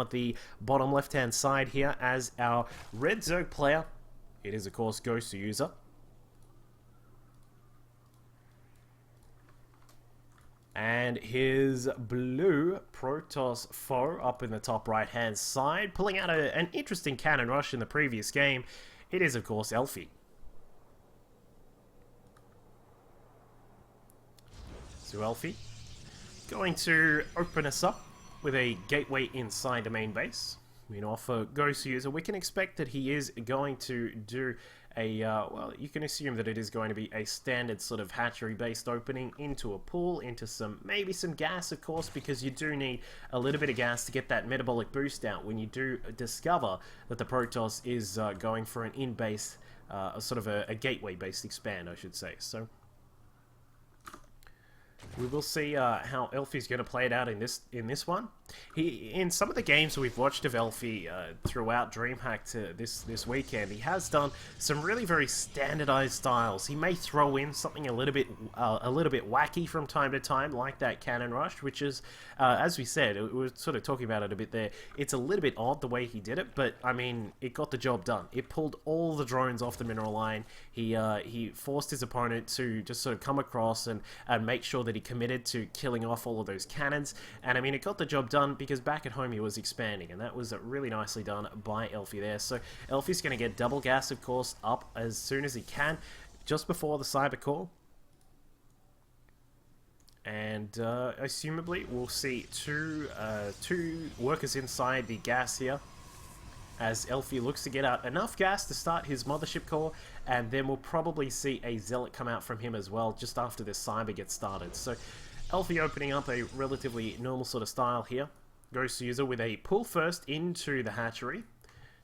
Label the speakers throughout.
Speaker 1: at the bottom left-hand side here as our red Zerg player. It is, of course, Goswser. And his blue Protoss foe up in the top right-hand side, pulling out an interesting cannon rush in the previous game. It is, of course, Elfi. So Elfi going to open us up with a gateway inside the main base. I mean, for Goswser, we can expect that he is going to do a, well, you can assume that it is going to be a standard sort of hatchery-based opening into a pool, into maybe some gas, of course, because you do need a little bit of gas to get that metabolic boost out when you do discover that the Protoss is going for an in-base, sort of a gateway-based expand, I should say. So we will see how Elfi's going to play it out in this one. In some of the games we've watched of Elfi throughout Dreamhack this weekend, he has done some really very standardized styles. He may throw in something a little bit wacky from time to time, like that cannon rush, which is, as we said, we were sort of talking about it a bit there. It's a little bit odd the way he did it, but I mean, it got the job done. It pulled all the drones off the mineral line. He forced his opponent to just sort of come across and make sure that he committed to killing off all of those cannons. And I mean, it got the job done because back at home he was expanding, and that was really nicely done by Elfi there. So Elfi's going to get double gas, of course, up as soon as he can, just before the cyber core. And assumably we'll see two workers inside the gas here, as Elfi looks to get out enough gas to start his mothership core, and then we'll probably see a zealot come out from him as well just after this cyber gets started. So Elfi opening up a relatively normal sort of style here. Goswser with a pull first into the hatchery.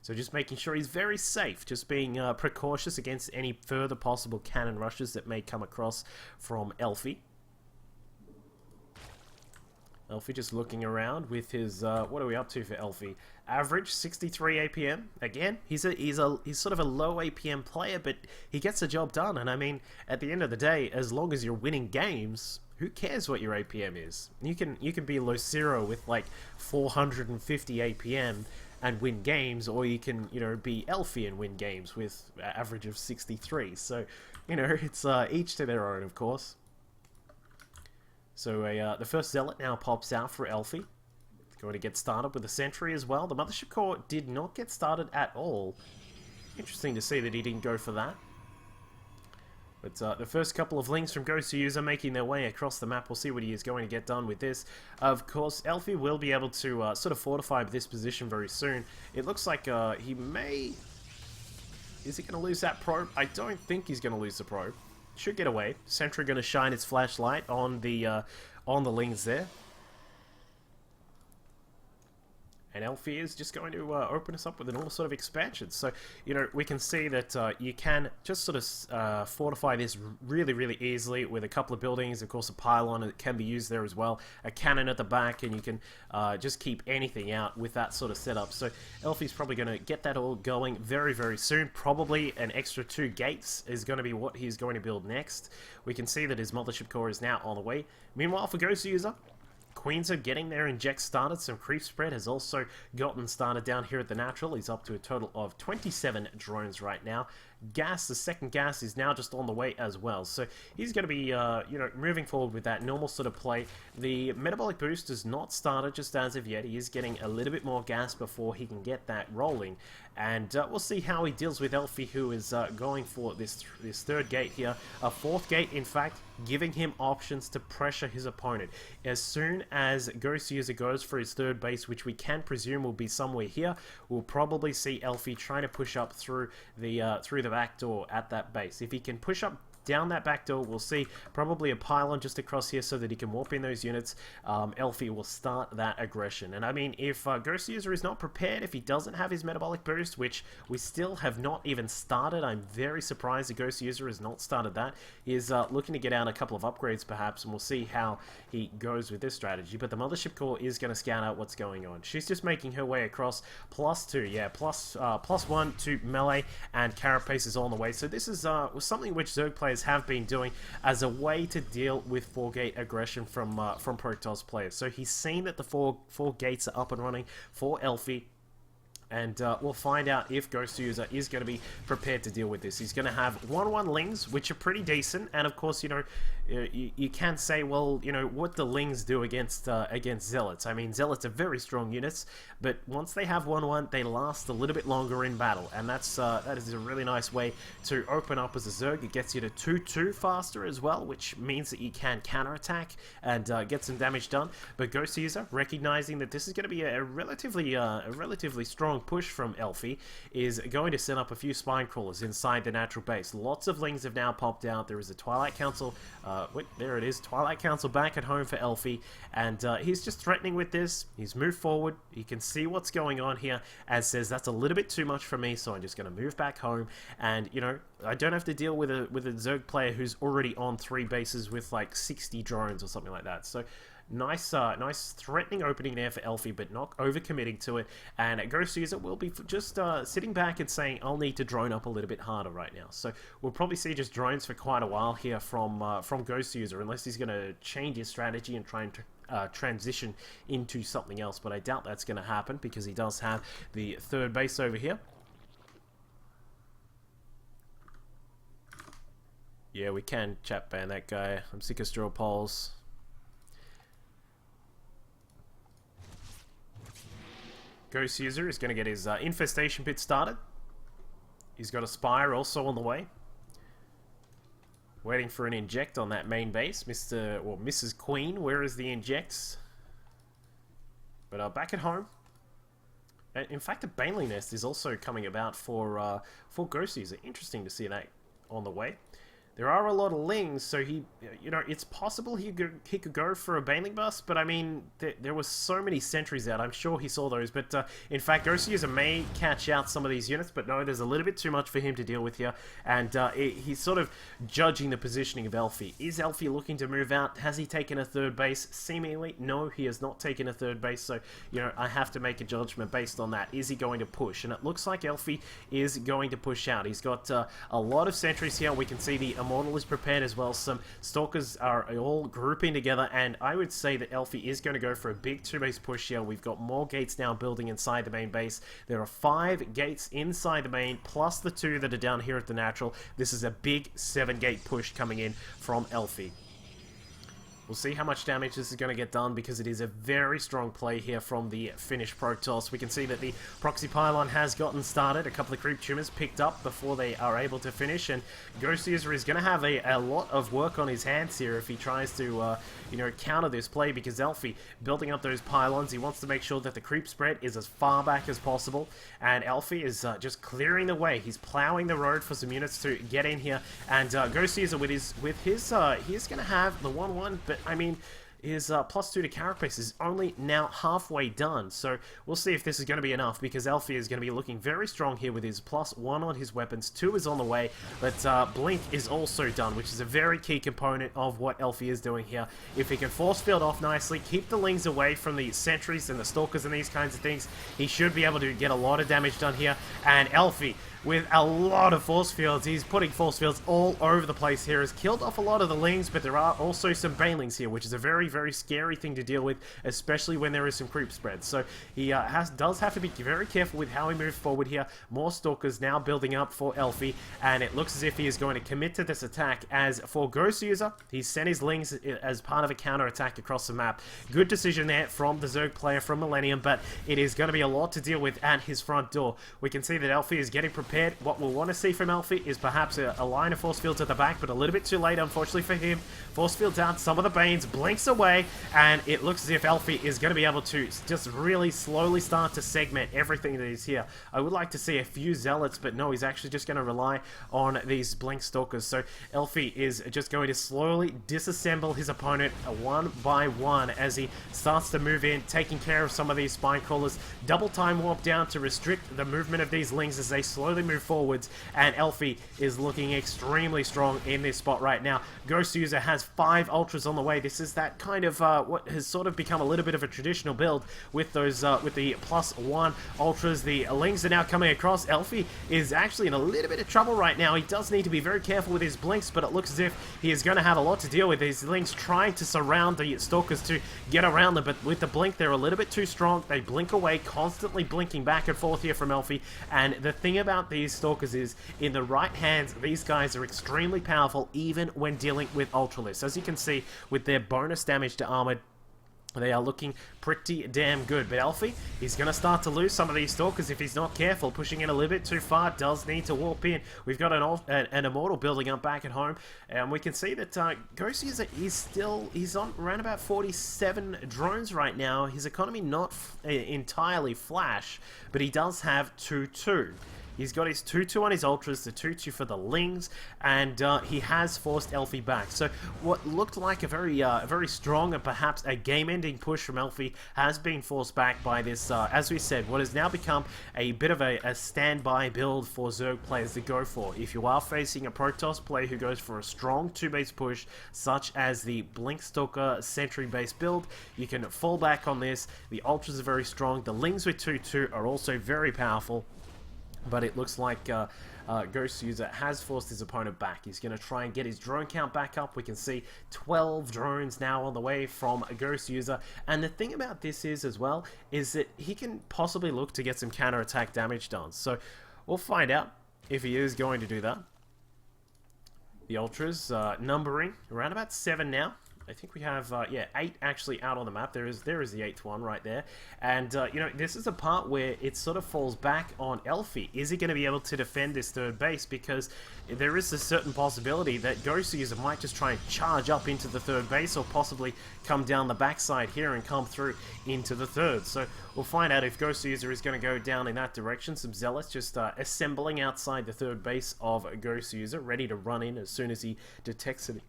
Speaker 1: So just making sure he's very safe, just being precautious against any further possible cannon rushes that may come across from Elfi. Elfi just looking around with his, what are we up to for Elfi? Average 63 APM. Again, he's sort of a low APM player, but he gets the job done. And I mean, at the end of the day, as long as you're winning games, who cares what your APM is? You can be low zero with like 450 APM and win games, or you can, you know, be Elfi and win games with an average of 63. So, you know, it's each to their own, of course. So the first zealot now pops out for Elfi. Going to get started with the sentry as well. The mothership core did not get started at all. Interesting to see that he didn't go for that. But the first couple of links from Goswser making their way across the map. We'll see what he is going to get done with this. Of course, Elfi will be able to sort of fortify this position very soon. It looks like he may... Is he going to lose that probe? I don't think he's going to lose the probe. Should get away. Sentry going to shine its flashlight on the lings there. And Elfi is just going to open us up with a normal sort of expansion. So, you know, we can see that you can just sort of fortify this really, really easily with a couple of buildings. Of course, a pylon that can be used there as well. A cannon at the back, and you can just keep anything out with that sort of setup. So, Elfi's probably going to get that all going very, very soon. Probably an extra 2 gates is going to be what he's going to build next. We can see that his mothership core is now on the way. Meanwhile, for Goswser, Queens are getting their inject started. Some creep spread has also gotten started down here at the natural. He's up to a total of 27 drones right now. Gas, the second gas, is now just on the way as well. So he's going to be, you know, moving forward with that normal sort of play. The metabolic boost is not started just as of yet. He is getting a little bit more gas before he can get that rolling. And we'll see how he deals with Elfi, who is going for this third gate here. A fourth gate, in fact, giving him options to pressure his opponent. As soon as Goswser goes for his third base, which we can presume will be somewhere here, we'll probably see Elfi trying to push up through the back door at that base. If he can push up down that back door, we'll see probably a pylon just across here so that he can warp in those units. Elfi will start that aggression. And I mean, if Goswser is not prepared, if he doesn't have his metabolic boost, which we still have not even started, I'm very surprised that Goswser has not started that. He is looking to get out a couple of upgrades perhaps, and we'll see how he goes with this strategy. But the mothership core is going to scout out what's going on. She's just making her way across. +2, yeah, +1 to melee, and carapace is on the way. So this is something which Zerg players players have been doing as a way to deal with 4-gate aggression from Protoss players. So he's seen that the four gates are up and running for Elfi. And we'll find out if Goswser is going to be prepared to deal with this. He's going to have 1-1 Lings, which are pretty decent. And of course, you know, you can say, well, you know, what the Lings do against Zealots. I mean, Zealots are very strong units, but once they have 1-1, they last a little bit longer in battle. And that is a really nice way to open up as a Zerg. It gets you to 2-2 faster as well, which means that you can counterattack and get some damage done. But Goswser, recognizing that this is going to be a relatively strong push from Elfi, is going to set up a few spine crawlers inside the natural base. Lots of Lings have now popped out. There is a Twilight Council, wait, there it is, Twilight Council back at home for Elfi, and he's just threatening with this. He's moved forward. You can see what's going on here, and says that's a little bit too much for me, so I'm just going to move back home, and you know, I don't have to deal with a Zerg player who's already on 3 bases with like 60 drones or something like that. So nice threatening opening there for Elfi, but not overcommitting to it. And Goswser will be just sitting back and saying, I'll need to drone up a little bit harder right now. So we'll probably see just drones for quite a while here from Goswser, unless he's going to change his strategy and try and transition into something else. But I doubt that's going to happen, because he does have the 3rd base over here. Yeah, we can chat ban that guy. I'm sick of straw polls. Goswser is going to get his infestation pit started. He's got a Spire also on the way. Waiting for an inject on that main base. Mrs. Queen, where is the injects? But back at home. In fact, a Baneling Nest is also coming about for Goswser. Interesting to see that on the way. There are a lot of Lings, so he, you know, it's possible he could go for a Baneling Bust, but I mean, there was so many sentries out. I'm sure he saw those, but in fact, Goswser may catch out some of these units, but no, there's a little bit too much for him to deal with here, and he's sort of judging the positioning of Elfi. Is Elfi looking to move out? Has he taken a 3rd base? Seemingly, no, he has not taken a 3rd base, so, you know, I have to make a judgment based on that. Is he going to push? And it looks like Elfi is going to push out. He's got a lot of sentries here. We can see the Immortal is prepared as well. Some Stalkers are all grouping together, and I would say that Elfi is going to go for a big 2-base push here. We've got more gates now building inside the main base. There are 5 gates inside the main, plus the 2 that are down here at the natural. This is a big 7-gate push coming in from Elfi. We'll see how much damage this is going to get done, because it is a very strong play here from the Finnish Protoss. We can see that the Proxy Pylon has gotten started. A couple of Creep Tumors picked up before they are able to finish, and Goswser is going to have a lot of work on his hands here if he tries to, you know, counter this play, because Elfi building up those pylons, he wants to make sure that the creep spread is as far back as possible, and Elfi is just clearing the way. He's plowing the road for some units to get in here, and Goswser with his he is going to have the 1-1, but I mean, his +2 to carapace is only now halfway done, so we'll see if this is going to be enough, because Elfi is going to be looking very strong here with his +1 on his weapons. 2 is on the way, but Blink is also done, which is a very key component of what Elfi is doing here. If he can force field off nicely, keep the Lings away from the sentries and the Stalkers and these kinds of things, he should be able to get a lot of damage done here. And Elfi, with a lot of force fields, he's putting force fields all over the place here, has killed off a lot of the Lings, but there are also some Banelings here, which is a very, very scary thing to deal with, especially when there is some creep spread. So he does have to be very careful with how he moves forward here. More Stalkers now building up for Elfi, and it looks as if he is going to commit to this attack. As for Goswser, he's sent his Lings as part of a counter attack across the map. Good decision there from the Zerg player from Millennium, but it is going to be a lot to deal with at his front door. We can see that Elfi is getting prepared. What we'll want to see from Elfi is perhaps a line of force fields at the back, but a little bit too late, unfortunately for him. Force fields out, some of the Banes, blinks away, and it looks as if Elfi is going to be able to just really slowly start to segment everything that is here. I would like to see a few Zealots, but no, he's actually just going to rely on these Blink Stalkers. So Elfi is just going to slowly disassemble his opponent one by one as he starts to move in, taking care of some of these spine crawlers. Double time warp down to restrict the movement of these Lings as they slowly move forwards, and Elfi is looking extremely strong in this spot right now. Goswser has 5 Ultras on the way. This is that kind of what has sort of become a little bit of a traditional build with those with the +1 ultras. The Lings are now coming across. Elfi is actually in a little bit of trouble right now. He does need to be very careful with his blinks, but it looks as if he is going to have a lot to deal with. His Lings trying to surround the Stalkers to get around them, but with the blink they're a little bit too strong. They blink away, constantly blinking back and forth here from Elfi. And the thing about these Stalkers is, in the right hands, these guys are extremely powerful even when dealing with Ultralisks. As you can see, with their bonus damage to armored, they are looking pretty damn good. But Elfi, he's going to start to lose some of these Stalkers if he's not careful. Pushing in a little bit too far, does need to warp in. We've got an Immortal building up back at home. And we can see that Goswser he's on around about 47 drones right now. His economy not entirely flash, but he does have 2-2. He's got his 2-2 on his Ultras, the 2-2 for the Lings, and he has forced Elfi back. So what looked like a very strong and perhaps a game-ending push from Elfi has been forced back by this, as we said, what has now become a bit of a standby build for Zerg players to go for. If you are facing a Protoss player who goes for a strong 2-base push, such as the Blink Stalker Sentry-based build, you can fall back on this. The Ultras are very strong. The Lings with 2-2 are also very powerful. But it looks like Goswser has forced his opponent back. He's going to try and get his drone count back up. We can see 12 drones now on the way from Goswser. And the thing about this is, as well, is that he can possibly look to get some counter-attack damage done. So we'll find out if he is going to do that. The Ultras numbering around about 7 now. I think we have, yeah, 8 actually out on the map. There is the 8th one right there. And, you know, this is a part where it sort of falls back on Elfi. Is he going to be able to defend this third base? Because there is a certain possibility that Goswser might just try and charge up into the third base, or possibly come down the backside here and come through into the third. So we'll find out if Goswser is going to go down in that direction. Some Zealots just assembling outside the third base of Goswser, ready to run in as soon as he detects it,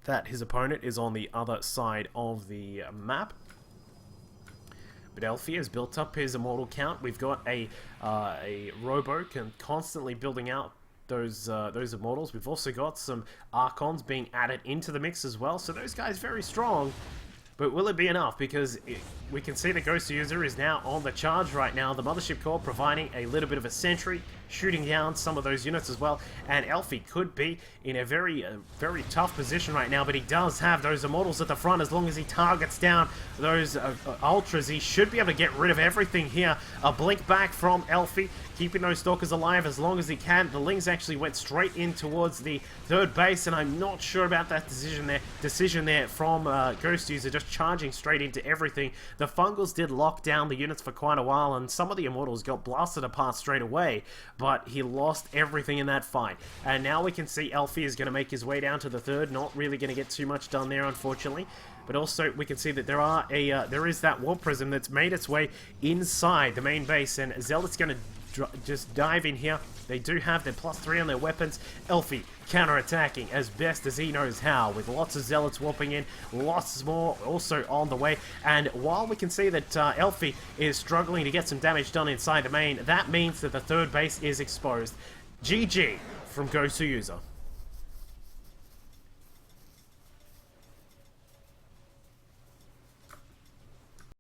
Speaker 1: that his opponent is on the other side of the map. But Elfi has built up his Immortal count. We've got a Robo constantly building out those Immortals. We've also got some Archons being added into the mix as well. So those guys very strong. But will it be enough? Because we can see that Goswser is now on the charge right now. The Mothership Core providing a little bit of a sentry, shooting down some of those units as well. And Elfi could be in a very tough position right now, but he does have those Immortals at the front. As long as he targets down those Ultras, he should be able to get rid of everything here. A blink back from Elfi, keeping those Stalkers alive as long as he can. The Lings actually went straight in towards the third base, and I'm not sure about that decision there from Goswser, just charging straight into everything. The Fungals did lock down the units for quite a while, and some of the Immortals got blasted apart straight away, but he lost everything in that fight. And now we can see Elfi is going to make his way down to the third. Not really going to get too much done there, unfortunately. But also, we can see that there is that Warp Prism that's made its way inside the main base, and Zealot's going to just dive in here. They do have their +3 on their weapons. Elfi counter-attacking as best as he knows how, with lots of Zealots warping in, lots more also on the way. And while we can see that Elfi is struggling to get some damage done inside the main, that means that the third base is exposed. GG from Goswser.